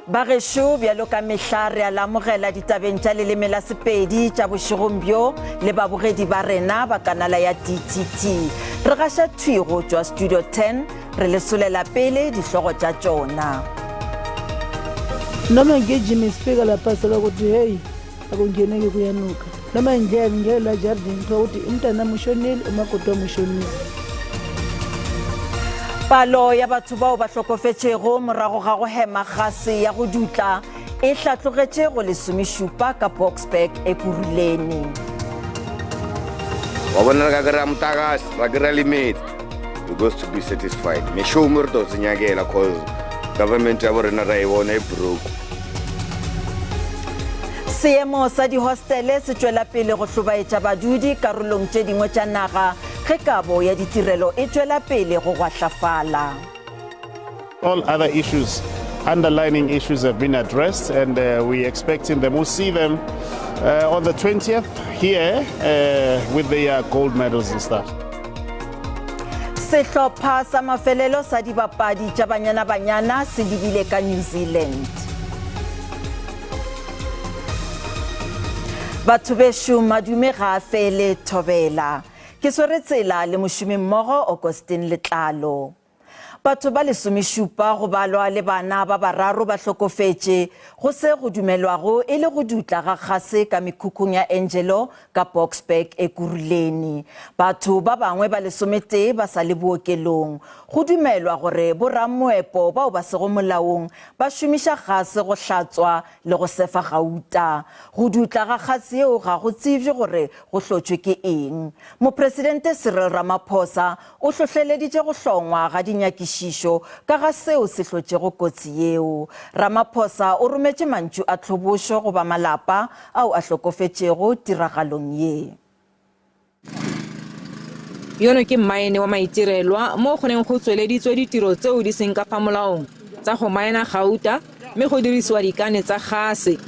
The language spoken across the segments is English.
Bagesho bjalo ka mehla re a lamogela ditabeng tša leleme la Sepedi tša bošigombjo le babogedi ba rena ba kanala ya DTT. Re gaša thwego tšwa Studio 10 re lesolela pele dihlogo tša tšona. Noma ngejimi sifika lapha sala ukuthi hey akungeneke kuyanuka. Noma ngeke la jardin ukuthi umntana mushonile umakoti mushonile. Palo ya batho bao ba hlokofetšego morago ga go hema gase ya go dutla e hlatlogetše go lesomešupa ka Boksburg e Kuruleni. Wa bona ka kra mtagas ra kra limit we goes to be satisfied me show mo re totse nyakela cause government ya borena ra e bona e broke. Seemo sa dihostele se tšwela pele go hlobaetša badudi karolong tše dingwe tša naga ge kabo ya ditirelo e tšwela pele go gwahlafala. All other issues, underlining issues have been addressed and we're expecting them. We'll see them on the 20th here with the gold medals and stuff. Sehlopha sa mafelelo sa dibapadi tša Banyana se lebile ka New Zealand. Batho besho madume ga a fele thobela. Ke swere tsela le mošomi mmogo Augustine Letlalo. Batho ba lesomešupa go balwa le bana ba bararo ba hlokofetše go se go dumelwago e le go dutla ga kgase ka mekhukhung ya Angelo ka Boksburg e Kuruleni. Batho ba bangwe ba lesomete ba sa le bookelong. Go dumelwa gore boramoepo bao ba sego molaong ba šomiša kgase go hlatswa le go sefa gauta. Go dutla ga kgase eo ga go tsebje gore go hlotšwe ke eng. Mopresidente Cyril Ramaphosa o hlohleleditše go hlongwa ga dinyakišišo ka ga seo se hlotšego kotsi yeo. Ramaphosa o rometše mantšu a tlhobošo go ba malapa ao a hlokofetšego tiragalong ye. Yono ke maene wa maitirelwa mo go neng go tsweleditswe ditiro tseo di seng ka fa molaong tsa go maena gauta mme go dirisiwa dikane tsa gase.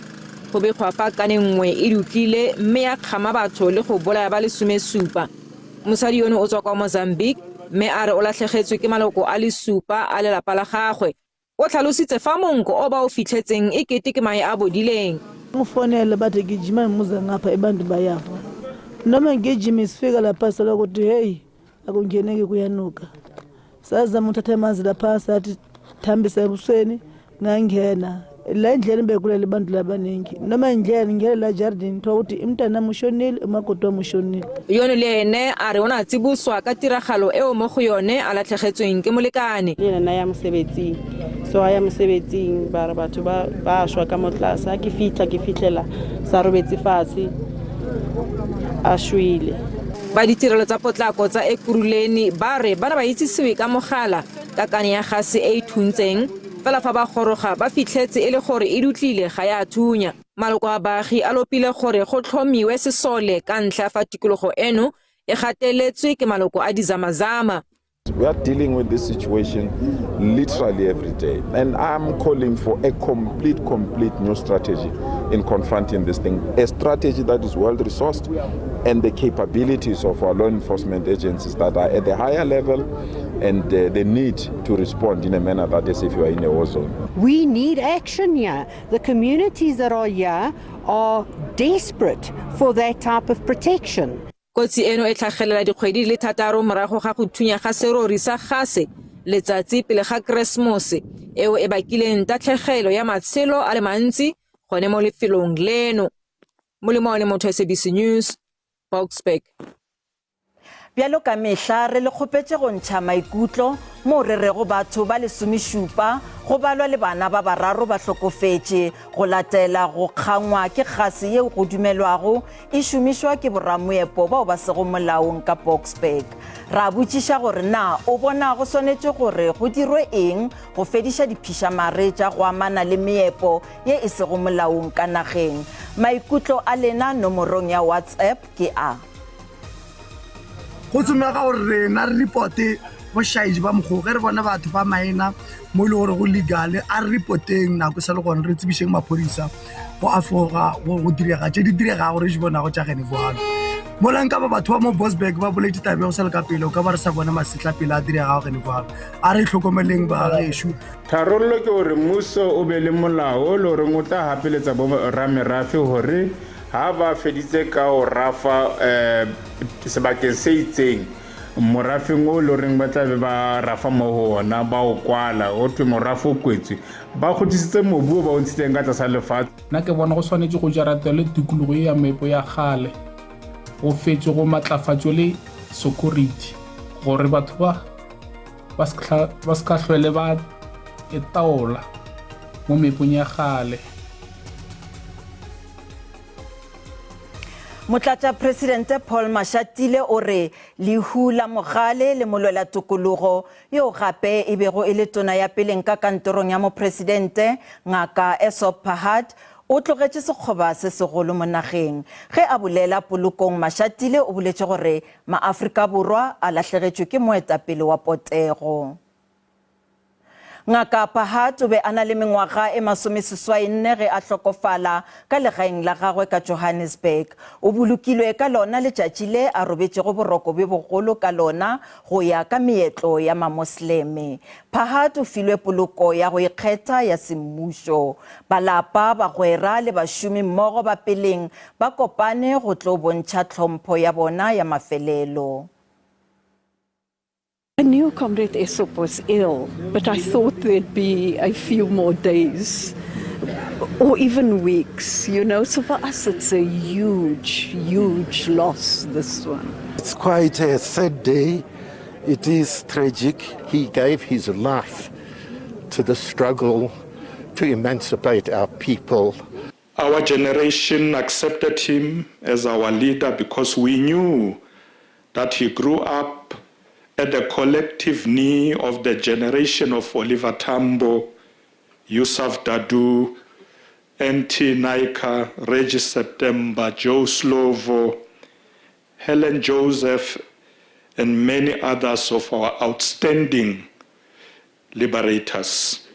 Go begwa fa kane nngwe e dutlile mme ya kgama batho le go bolaya ba lesomesupa. Mosadi yono o tswa kwa Mozambique mme a re o latlhegetswe ke maloko a le supa a lelapa la gagwe. O tlhalositse fa monko o ba o fitlhetseng e kete ke mae a bodileng. Ngifonele bathi gijima ngimuza ngapha ebantu bayafa. Noma ngejimi sifika lapha sala ukuthi hey akungeneke kuyanuka. Saza muthatha amanzi lapha sathi thambisa ebusweni ngangena. La ndlela bekulele bantu labaningi noma ngeke la jardin ukuthi umntana mushonile umakoti mushonile. Yono le ene a re ona tsibuswa ka tiragalo eo mo go yone a latlhegetsweng ke molekane. Le nna ya mosebetsing so ya mosebetsing ba re batho ba shwa ka motlasa ke fitlela sa robetse fatshe a shwile. Ba ditirelo tsa potlako tsa Ekuruleni ba re bana ba itsisiwe ka mogala ka kane ya gase e thuntseng fela fa ba goroga ba fitlhetse e le gore e dutlile ga ya thunya. Maloko a baagi a lopile gore go tlhomiwe sesole ka ntlha fa tikologo eno e gateletswe ke maloko a dizamazama. We are dealing with this situation literally every day. And I'm calling for a complete new strategy in confronting this thing. A strategy that is well-resourced and the capabilities of our law enforcement agencies that are at the higher level and the need to respond in a manner that is if you are in a war zone. We need action here. The communities that are here are desperate for that type of protection. Kotsi eno e tlhagelela dikgwedi le thataro morago ga go thunya ga serori sa gase letsatsi pele ga Keresemose eo e bakileng tatlhegelo ya matshelo a le mantsi gone mo lefelong leno. Molemo wa motho SABC News, Boksburg. Bjalo ka mehla re le kgopetše go ntšha maikutlo mo re rego batho ba lesomešupa go balwa le bana ba bararo ba hlokofetše go latela go kgangwa ke kgase yeo go dumelwago e šomišwa ke boramoepo bao ba sego molaong ka Boksburg. Ra botšiša gore na o bona go swanetše gore go dirwe eng go fediša diphišamare tša go amana le meepo ye e sego molaong ka nageng. Maikutlo a lena nomorong ya WhatsApp ke a. Go tsomega gore rena re reporte bošaedi ba mogo ge re bona batho ba maena mo ile gore go legal a reporteng nako sa le gone re tsebišeng maphodisa go afoga go direga tše di direga gore di bonago tša gene boalo molang ka ba batho ba mo Bosberg ba bole Ditaba go sala ka pele o ka ba re sa bona masetla pele a dire ga go ne kwa a re tlhokomeleng ba gaeshu tharollo ke hore mmuso o be le molao le hore o tla hapeletsa bo ramerafe hore ha ba feditse ka ho rafa sebakeng se itseng morafeng o le reng ba tla be ba rafa mo ho ona ba o kwala o thwe morafo o kwetswe ba kgotisitse mobu o ba o ntshitseng ka tlasa lefatshe. Nna ke bona go tshwanetse go jaratele tikologo ya meepo ya gale go fetse go matlafatso le security gore batho ba ska hlwele ba etaola mo meepong ya gale. Motlatsa Presidente Paul Mashatile o re lehu la mogale le molwela tokologo yo gape e bego e le tona ya peleng ka kantorong ya mopresidente ngaka Esop Pahad o tlogetše sekgoba se segolo mo nageng ge a bolela polokong. Mashatile o boletše gore maAfrika Borwa a lahlegetšwe ke moetapele wa potego. Ngaka Pahad o be a na le mengwaga e 64 ge a hlokofala ka legaeng la gagwe ka Johannesburg. O bolokilwe ka lona letšatši le a robetšego boroko be bogolo ka lona go ya ka meetlo ya mamosleme. Pahad o filwe poloko ya go ikgetha ya semmušo. Balapa, bagwera le bašomi mmogo ba peleng ba kopane go tlo bontšha tlhompho ya bona ya mafelelo. I knew Comrade Esop was ill, but I thought there'd be a few more days or even weeks, you know. So for us, it's a huge, huge loss, this one. It's quite a sad day. It is tragic. He gave his life to the struggle to emancipate our people. Our generation accepted him as our leader because we knew that he grew up at the collective knee of the generation of Oliver Tambo, Yusuf Dadoo, N.T. Naika, Regis September, Joe Slovo, Helen Joseph, and many others of our outstanding liberators.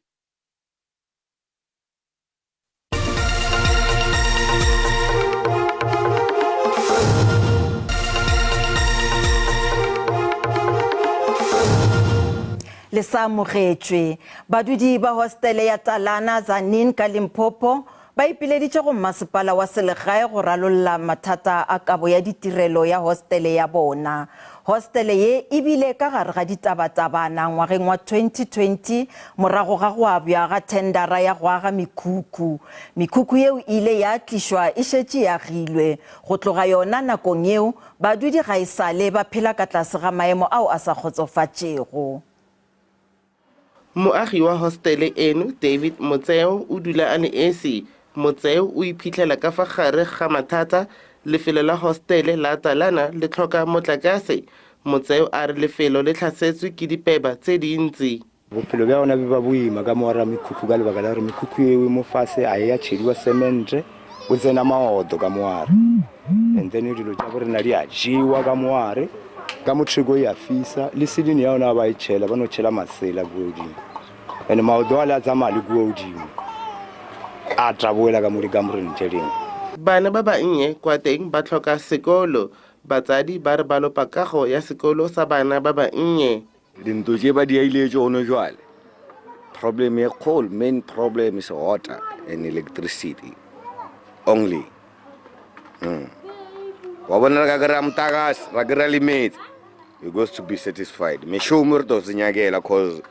Le sa mogetšwe badudi ba hostele ya Talana Zanin ka Limpopo ba ipileditše go masepala wa selegae go ralolla mathata a kabo ya ditirelo ya hostele ya bona. Hostele ye e bile ka gare ga ditabatabana ngwageng wa 2020 morago ga go abja ga tendara ya go aga mekhukhu. Mekhukhu yeo ile ya tlišwa e šetše ya agilwe go tloga yona nakong yeo badudi ga e sale ba phela ka tlase ga maemo ao a sa kgotsofatšego. Moagi wa hostele eno David Motseo o dula a le esi. Motseo o iphitlhela ka fa gare ga mathata. Lefelo la hostele la Talana le tlhoka motlakase. Motseo a re lefelo le tlhasetswe ke dipeba tse dintsi. Bophelo bja ona ba boima ka moara mekhukhu ka lebaka la re mekhukhu e mo fase a ya tšhediwa semente o tsena maoto ka moare. And then dilo tša gore na di a jewa ka moare ka motšheko ya fisa le sedini ya ona ba e tšhela ba no tšhela masela godimo. And maoto a le a tsamaya le godimo a traboela ka mori ka moreng tše dingwe. Bana ba bannye kwa teng ba tlhoka sekolo. Batsadi ba re ba lopa kago ya sekolo sa bana ba bannye. Dintho tše ba di ailetše gone jwale. Problem e kgolo, main problem is water and electricity only. Wa bona ka kry-a motlakase ra kry-a le metsi, we goes to be satisfied. Mešomo re to se nyakela cause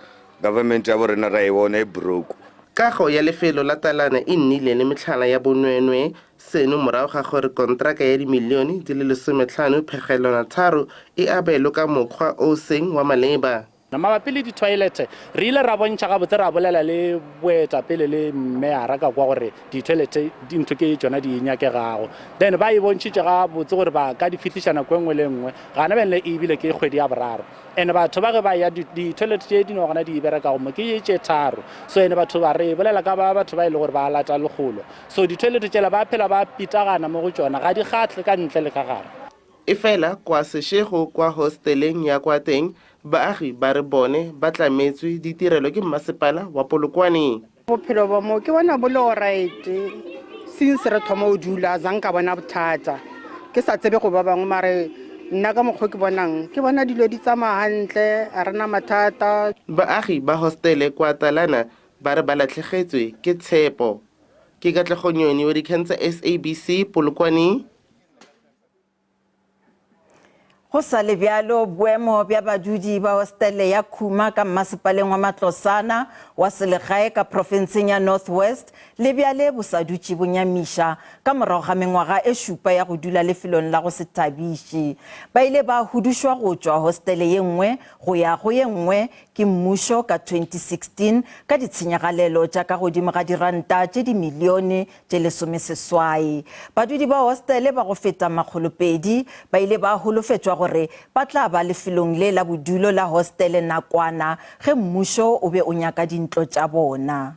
government ya borena ra e bona e broke. Kago ya lefelo la Talana e nnile le metlhala ya bonwenwe. Seno morago ga gore kontraka ya dimilione di le 15.3 e abelwe ka mokgwa o seng wa maleba. Mabapi le di-toilet re ile ra bontšha gabotse ra bolela le boetapele le mmeara ka kwa gore di-toilet dintho ke tsona di nyakegago. Then ba e bontšhitše gabotse gore ba ka di fihliša nako engwe le engwe gana benle ebile ke kgwedi ya boraro. And batho ba ge ba ya di-toilet tše dino gona di berekago mo ke ye tše tharo. So ene batho ba re bolela ka ba batho ba ile gore ba lata legolo. So di-toilet tšela ba phela ba pitagana mo go tšona ga di kgatlhe ka ntle le ka gare. E fela kwa sešego kwa hosteleng ya kwa teng baagi ba re bone ba tlametswe ditirelo ke mmasepala wa Polokwane. Bophelo ba mo ke bona bo le right since re thoma o dula zang ka bona bothata ke sa tsebe go ba bangwe mare nna ka mokgwa ke bonang ke bona dilo di tsamaya hantle a rena mathata. Baagi ba hostele kwa Talana ba re ba latlhegetswe ke tshepo. Ke Katlego Nyoni wa dikgang tsa SABC Polokwane. Go sa le bjalo boemo bja badudi ba hostele ya Khuma ka masepaleng wa Matlosana wa selegae ka provinseng ya North West le bjale bo sa dutse bonyamisha ka morago ga mengwaga e šupa ya go dula lefelong la go se thabiše. Ba ile ba hudušwa go tšwa hostele ye nngwe go ya go ye nngwe ke mmušo ka 2016 ka ditshenyagalelo tša ka godimo ga diranta tše dimilione tše 18. Badudi ba hostele ba go feta 200 ba ile ba holofetšwa gore ba tla ba lefelong le la bodulo la hostele nakwana ge mmušo o be o nyaka dintlo tša bona.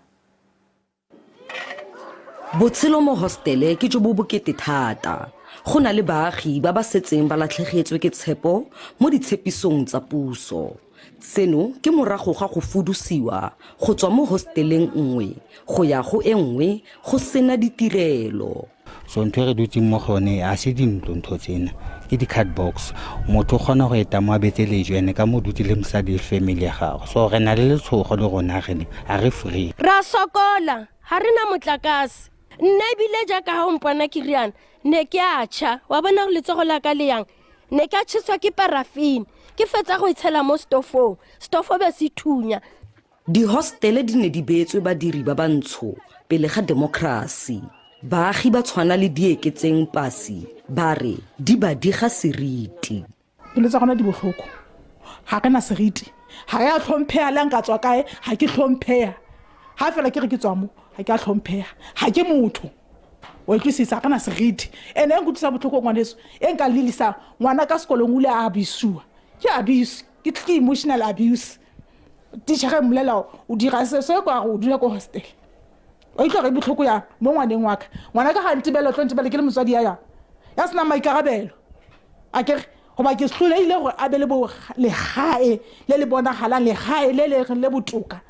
Botshelo mo hostele ke jo bo bokete thata. Go na le baagi ba ba setseng ba latlhegetswe ke tshepo mo ditshepisong tsa puso. Seno ke morago ga go fudusiwa go tswa mo hosteleng nngwe go ya go e nngwe go sena ditirelo. So ntho re dutseng mo gone a se dintlo ntho tsena ke di-card box motho kgona go eta mo abetse lejo ene ka mo dutse le mosadi le family ya gago so re na le letshogo le rona gene a re free ra sokola ha re na motlakase nne bile jaaka ha mpona ke riana ne ke a tšha wa bona go letsogo la ka le yang ne ka tšhiswa ke parafini ke fetsa go itshela mo stofo be se thunya. Di-hostele di ne di beetswe badiri ba bantsho pele ga demokrasi. Baagi ba tshwana le dieketseng pasi ba re di ba diga seriti. Pele tsa gona di bohloko ha kana seriti ha ya tlhompheha la nka tswa kae ha ke tlhompheha ha fela ke re ke tswa mo ha ke a tlhompheha ha ke motho wa tlisisa kana seriti ene en gutisa botlhoko ngwaneso en ka lilisa ngwana ka sekolong ule a abusua ke abuse ke emotional abuse teacher mlela o dira se kwa go dula ko hostel o itlo re botlhoko ya mo ngwaneng wa ka ngwana ka ga ntibelo tlhontibele ke le motswadi ya sena maikarabelo a ke go ba ke hlolehile gore a be le bo legae le bonagalang legae le botoka.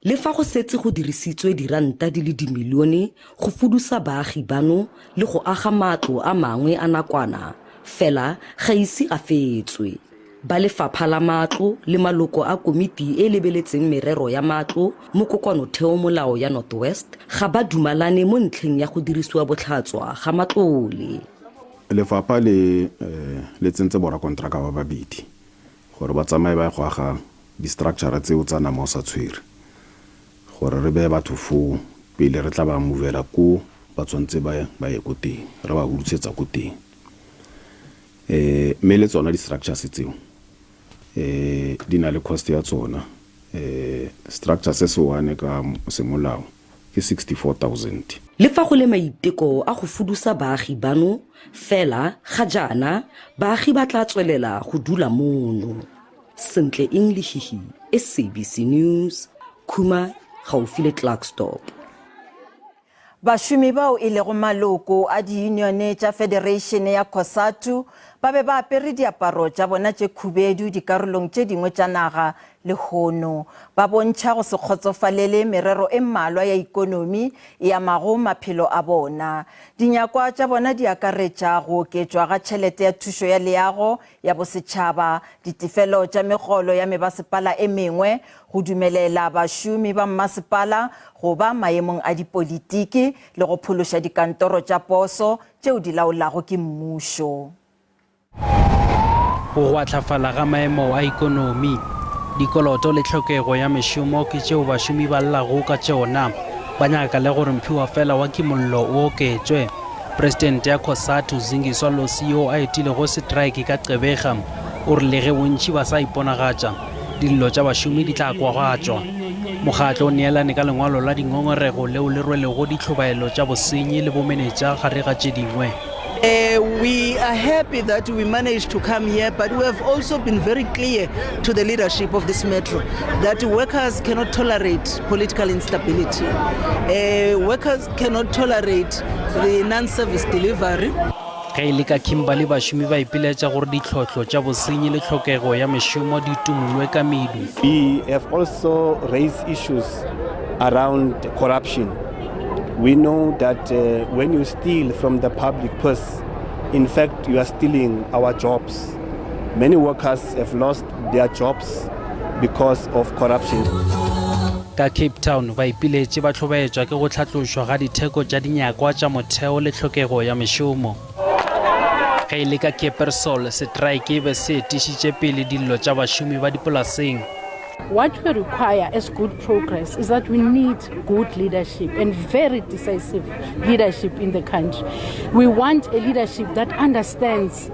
Le fa go setse go dirisitswe diranta di le dimilione go fudusa baagi bano le go aga matlo a mangwe a nakwana fela ga ise a fetswe. Ba lefapha la matlo le maloko a komiti e lebeletseng merero ya matlo mo kokwanotheo molao ya North West ga ba dumalane mo ntlheng ya go dirisiwa botlhatswa ga matlole. Lefapha le tsentse bora kontraka ba babedi gore ba tsamaye ba go aga di-structure tseo tsa namo sa tshwere gore re be batho fo pele re tla ba movela ko ba tswantse ba ye ko teng re ba hudutsetsa ko teng me le tsona di-structures tseo di na le cost ya tsona structure se one ka semolao ke 64,000. Le fa go le maiteko a go fudusa baagi bano fela ga jana baagi ba tla tswelela go dula mono. Sentle English SABC News Khuma gaufi le Clarkstop. Bašomi bao e lego maloko a di-unione tša Federation ya COSATU ba be ba apere diaparo tša bona tše khubedu dikarolong tše dingwe tša naga le kgono ba bontšha go se kgotsofalele merero e mmalwa ya ikonomi e amago maphelo a bona. Dinyakwa tša bona di akaretša go oketšwa ga tšhelete ya thušo ya leago ya bosetšhaba, ditefelo tša megolo ya mebasepala e mengwe, go dumelela bašomi ba mmasepala go ba maemong a dipolitiki le go phološa dikantoro tša poso tšeo di laolago ke mmušo. Go atlafala ga maemo a ikonomi, dikoloto le tlhokego ya mešomo ke tšeo bašomi ba llago ka tšona ba nyaka le gore mphiwa fela wa kimollo o oketšwe. President ya COSATU Zingiswa Losio a etile go strike ka Qebega o re le ge bontši ba sa iponagatša dillo tša bašomi di tla kwagatšwa. Mokgatlo o neelane ka lengwalo la dingongorego leo le rwelego ditlhobaelo tša bosenyi le bomenetša gare ga tše dingwe. We are happy that we managed to come here, but we have also been very clear to the leadership of this metro that workers cannot tolerate political instability. Workers cannot tolerate the non-service delivery. Ge ile ka Kimberley bašomi ba ipiletša gore ditlhotlho tša bosenyi le tlhokego ya mešomo di tumulwe ka medu. We have also raised issues around corruption. We know that when you steal from the public purse, In fact, you are stealing our jobs. Many workers have lost their jobs because of corruption. Ka Cape Town ba ipiletše ba tlhobaetšwa ke go tlhatlošwa ga ditheko tša dinyakwa tša motheo le tlhokego ya mešomo. Ge e le ka Kepersol, setraeke be se etišitše pele dillo tša bašomi ba dipolaseng. What we require as good progress is that we need good leadership and very decisive leadership in the country. We want a leadership that understands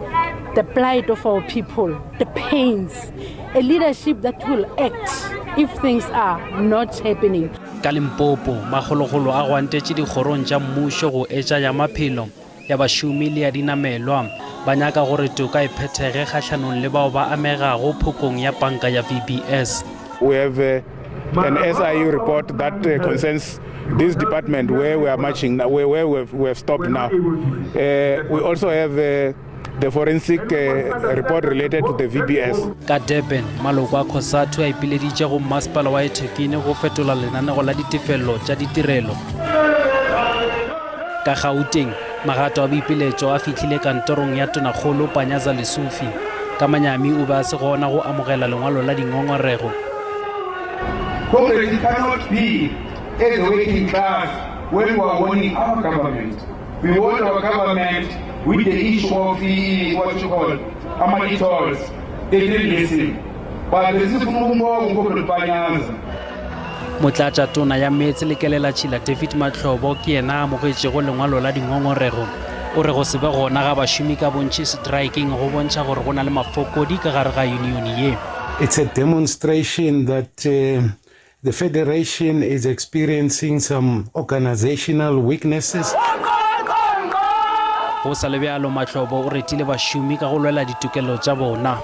the plight of our people, the pains, a leadership that will act if things are not happening. Ka Limpopo, magologolo a gwantetše dikgorong tša mmušo go etša ya maphelo ya bašomi le ya dinamelwa ba nyaka gore toka e phethege kgatlhanong le bao ba amegago phokong ya panka ya VBS. We have an SIU report that concerns this department where we are marching now, where we have stopped now. We also have the forensic report related to the VBS. Ka Durban, maloko a COSATU a ipileditše go masepala wa eThekwini go fetola lenanego la ditefello tša ditirelo. Ka Gauteng, magato a boipiletšo a fihlile kantorong ya tonakgolo Panyaza Lesufi. Ka manyami o ba se gona go amogela lengwalo la dingongorego. Comrades, it cannot be as a working class when we are warning our government. We want our government with the issue of what you call amani tolls. They didn't listen. But this is Motlatša tona ya Metse le Kelelatšhila David Mahlobo ke yena a amogetšego lengwalo la dingongorego. O re go se be gona ga bašomi ka bontši striking go bontšha gore go na le mafokodi ka gare ga union ye. It's a demonstration that the Federation is experiencing some organizational weaknesses. Go sa le bjalo Mahlobo o retile bašomi ka go lwela ditokelo tša bona.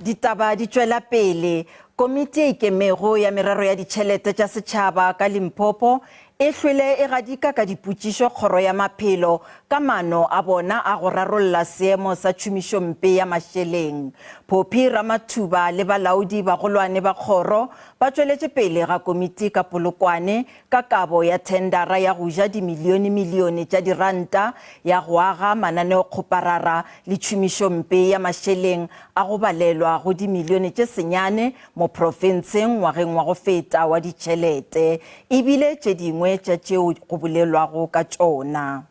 Ditaba di tšwela pele. Komiti e ikemego ya merero ya ditšhelete tša setšhaba ka Limpopo e hlwele e gadika ka dipotšišo kgoro ya maphelo ka maano a bona a go rarolla seemo sa tšhomišompe ya mašeleng. Phophi Ramathuba le balaodi bagolwane ba kgoro ba tšweletše pele ga komiti ka Polokwane ka kabo ya tendara ya go ja dimilione tša diranta ya go aga mananeo kgoparara le tšhomišompe ya mašeleng a go balelwa go dimilione tše senyane mo profenseng ngwageng wa go feta wa ditšhelete ebile tše dingwe tša tšeo go bolelwago ka tšona.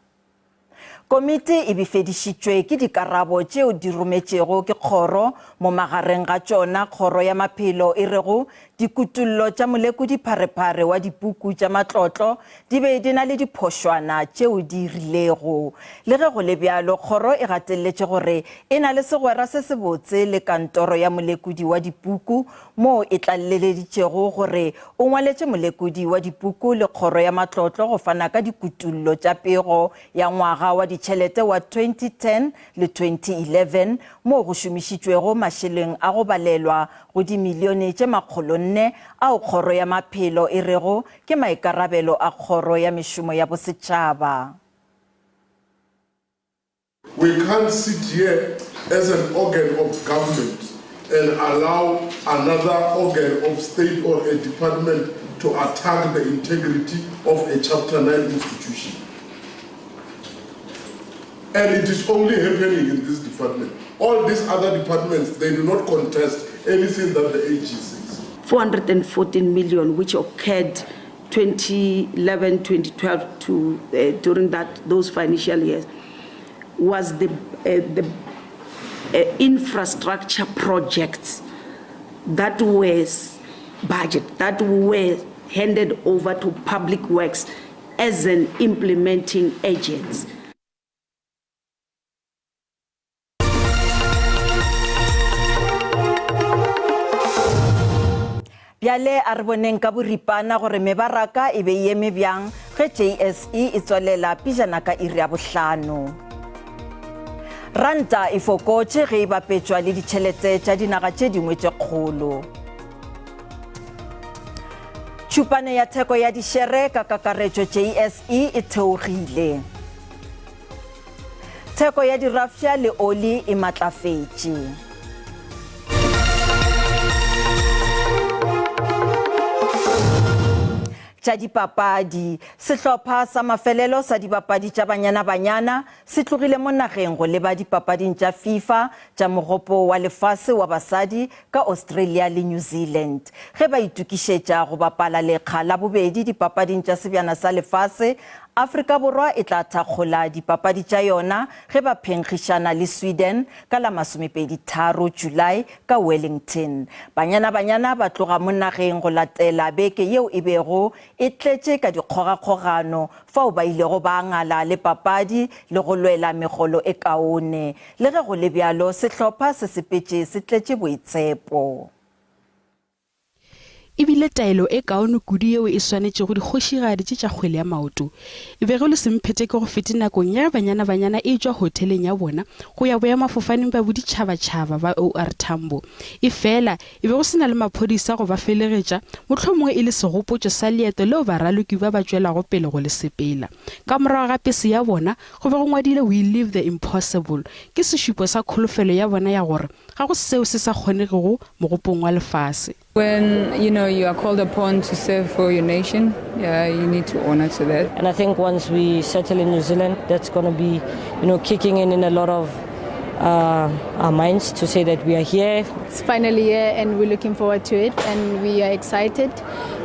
Komiti e befedišitšwe ke dikarabo tšeo di rometšego ke kgoro mo magareng ga tšona kgoro ya maphelo e rego dikutullo tša molekodi pharephare wa dipuku tša matlotlo di be di na le diphošwana tšeo di rilego. Le ge go le bjalo kgoro e gateletše gore e na le segwera se se botse le kantoro ya molekodi wa dipuku mo e tlalleleditšego gore o ngwaletše molekodi wa dipuku le kgoro ya matlotlo go fana ka dikutullo tša pego ya ngwaga wa ditšhelete wa 2010 le 2011 mo go šomišitšwego mašeleng a go balelwa go dimilione tše makgolonne ao kgoro ya maphelo e rego ke maikarabelo a kgoro ya mešomo ya bosetšhaba. We can't sit here as an organ of government and allow another organ of state or a department to attack the integrity of a Chapter 9 institution. And it is only happening in this department. All these other departments, they do not contest anything that the AG says. 414 million, which occurred 2011, 2012 to during those financial years, was the infrastructure projects that was budget that were handed over to public works as an implementing agents. Bjale a re boneng ka boripana gore mebaraka e be eme bjang ge JSE e tswalela pijana ka iri ya bohlano. Ranta e fokotše ge e bapetšwa le ditšhelete tša dinaga tše dingwe tše kgolo. Tšhupane ya theko ya dišere ka kakaretšo JSE e theogile. theko ya dirafia le oli e matlafetse. Tša dipapadi, sehlopha sa mafelelo sa dipapadi tša banyana se tlogile mo nageng go leba dipapading tša FIFA tša mogopo wa lefase wa basadi ka Australia le New Zealand. Ge ba itukišetša go bapala lekga la bobedi dipapading tša sebjana sa lefase, Afrika Borwa e tla thakgola dipapadi tša yona ge ba phenkgišana le Sweden ka la 23 Julae ka Wellington. Banyana ba tloga mo nageng go latela beke yeo e bego e tletše ka dikgogakgogano fao ba ilego ba ngala le papadi le go lwela megolo e kaone. Le ge go le bjalo, sehlopha se sepetše se tletše boitshepo. Ebile taelo e kaone kudu yeo e swanetše go dikgošigadi tša kgwele ya maoto e be go le semphete ke go fete nakong ya banyana e tšwa hoteleng ya bona go ya boemafofaneng ba boditšhabatšhaba ba OR Tambo. E fela e be go sena le maphodisa go ba felegetša, mohlomongwe e le segopotšo sa leeto leo baraloki ba tšwelago pele go le sepela. Ka morago ga pese ya bona go be go ngwadile "We live the impossible", ke sešupo sa kholofelo ya bona ya gore ga go seo se sa kgonegego mogopong wa lefase. When you are called upon to serve for your nation, you need to honor to that. And I think once we settle in New Zealand, that's going to be, kicking in a lot of our minds to say that we are here. It's finally here, and we're looking forward to it, and we are excited,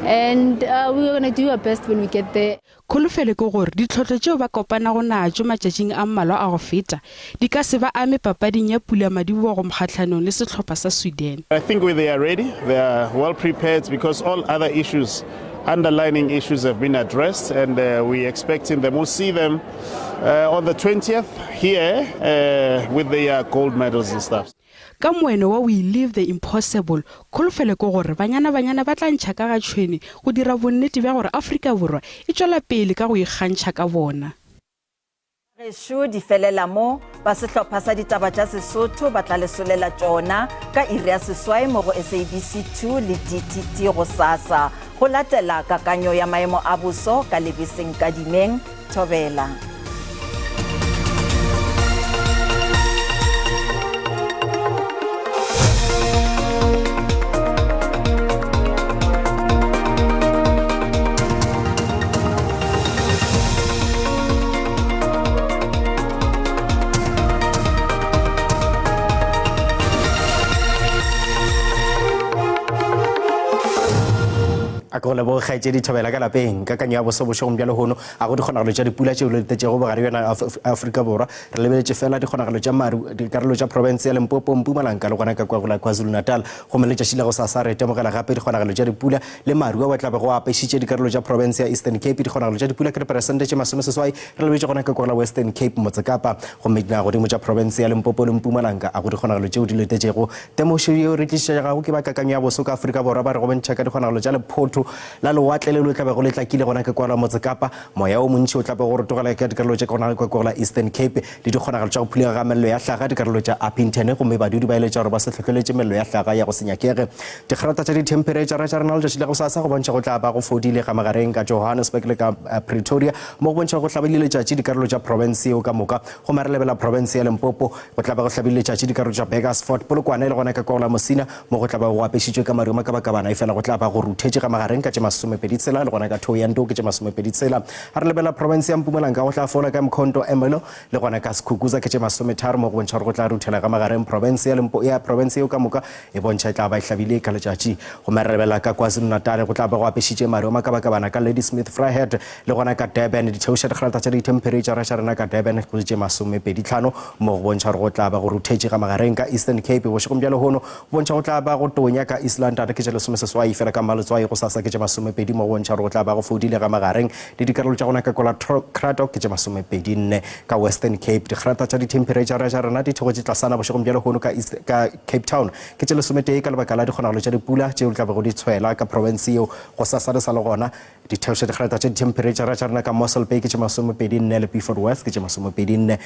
and we're going to do our best when we get there. Kholofelo ke gore ditlhotlo tšeo ba kopana go natšo matšatšing a mmalwa a go feta di ka se ba ame papading ya pula madiboa go mokgatlhanong le sehlopha sa Sweden. I think they are ready. They are well prepared because all other issues, underlining issues, have been addressed, and we're expecting them. We'll see them on the 20th here with their gold medals and stuff. Ka moeno wa "We live the impossible", kholofelo ke gore banyana ba tla ntšha ka ga tšhwene go dira bonnete bja gore Afrika Borwa e tšwela pele ka go ikgantšha ka bona. Gešo di felela mo ba sehlopha sa ditaba tša Sesotho ba tla lesolela tšona ka iri ya seswai mo go SABC 2 le DTT go sasa go latela kakanyo ya maemo a boso ka lebeseng ka dimeng Thobela. a go le bo gaetse di thobela ka lapeng ka kanya bo sobo shong bjalo hono a go di khona go tša dipula tšeo le tšego bogare yona Afrika Borwa re lebeletse fela di khona go tša maru di karolo tša province ya Limpopo Mpumalanga le gona ka kwa go KwaZulu Natal go meletša shila go sa re temogela gape di khona go tša dipula le maru wa tla be go apešitše di karolo tša province ya Eastern Cape di khona go tša dipula ke percent tše masomeseswai re lebeletse gona ka kwa Western Cape Motsekapa go medina go dimo tša province ya Limpopo le Mpumalanga a go di khona go tšeo di letetšego temošo yeo re tlišega go ke ba kakanyo ya boso ka Afrika Borwa ba re go bentšha ka di khona go tša Lephoto la lowatle le lo tla be go le tlakile gona ka kwa Motsekapa moya o montši o tla be go rotogela ka dikarolo tša kona ka kwa Eastern Cape le di kgonagalo tša go phulega ga mello ya hlaga dikarolo tša Upington go me badudi ba eletša gore ba se tlhotlheletše mello ya hlaga ya go senyakege dikgerata tša di-temperature tša rena le tšatši la go sasa go bontšha go tla ba go fodile ga magareng ka Johannesburg le ka Pretoria mo go bontšha go hlabile letšatši dikarolo tša province eo ka moka go mare lebela province ya Limpopo go tla ba go hlabile letšatši dikarolo tša Bakersford Polokwane le gona ka kwa Mosina mo go tla ba go apešitšwe ka marioma ka bakabana e fela go tla ba go ruthetše ga magareng ka tše masomepedi tshela le gona ka Thohoyandou ke tše masomepedi tshela a re lebela province ya Mpumalanga go tla fola ka Mkhonto Emelo le gona ka Skukuza ke tše masometharo mo go bontšha gore go tla ruthela ga magareng province ya Limpopo ya province eo ka moka e bontšha e tla ba e hlabile ka letšatši go mare lebela ka KwaZulu Natal go tla ba go apešitše marioma ka bakabana ka Ladysmith Vryheid le gona ka Durban ditheoša dikgerata tša di-temperature tša rena ka Durban go tše masomepedi tlhano mo go bontšha gore go tla ba go ruthetše ga magareng ka Eastern Cape bošegong bjalo hono bontšha go tla ba go tonya ka East London ke tše lesomeseswai fela ka maletswai go sasa ke tše masomepedi mo go bontšha gore go tla ba go fodile ga magareng le dikarolo tša gona ka kola Cradock ke tše masomepedi nne ka Western Cape dikgerata tša di-temperature tša rena di thego tše tlasana bošegong bjalo hono ka Cape Town ke tše lesometee ka lebaka la dikgonagalo tša dipula tšeo tla be go di tshwela ka province eo go sasa le sa le gona ditheoša dikgerata tša di-temperature tša rena ka Mossel Bay ke tše masomepedi nne le Beaufort West ke tše masomepedi nne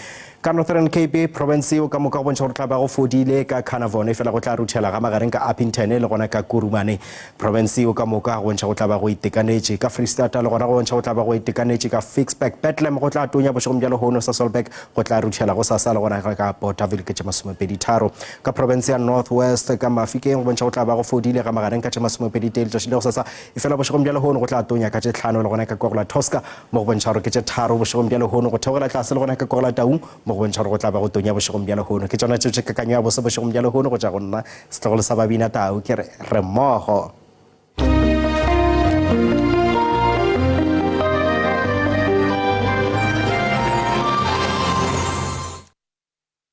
ka Northern Cape province eo ka moka go bontšha gore tla ba go fodile ka Carnarvon e fela go tla ruthela ga magareng ka Upington le gona ka Kurumane province eo ka moka go bontšha go tla ba go itekanetse ka Freestata le gona go bontšha go tla ba go itekanetse ka Fixback Bethlehem go tla tonya bošegong bja lehono sa Solberg go tla ruthela go sasa le gona ka Bothaville ke 23 ka province ya North West ka Mafikeng go bontšha go tla ba go fodile ka magareng ka 23 tša go sasa e fela bošegong bja lehono go tla tonya ka 5 le gona ka Kogola Tosca mo go bontšha gore ke 3 bošegong bja lehono go theogela tlase le gona ka Kogola Taung mo go bontšha gore go tla ba go tonya bošegong bja lehono ke tsona tše kakanyo ya bošegong bja lehono go tša go nna setlogolo sa Babina Tau ke re mmogo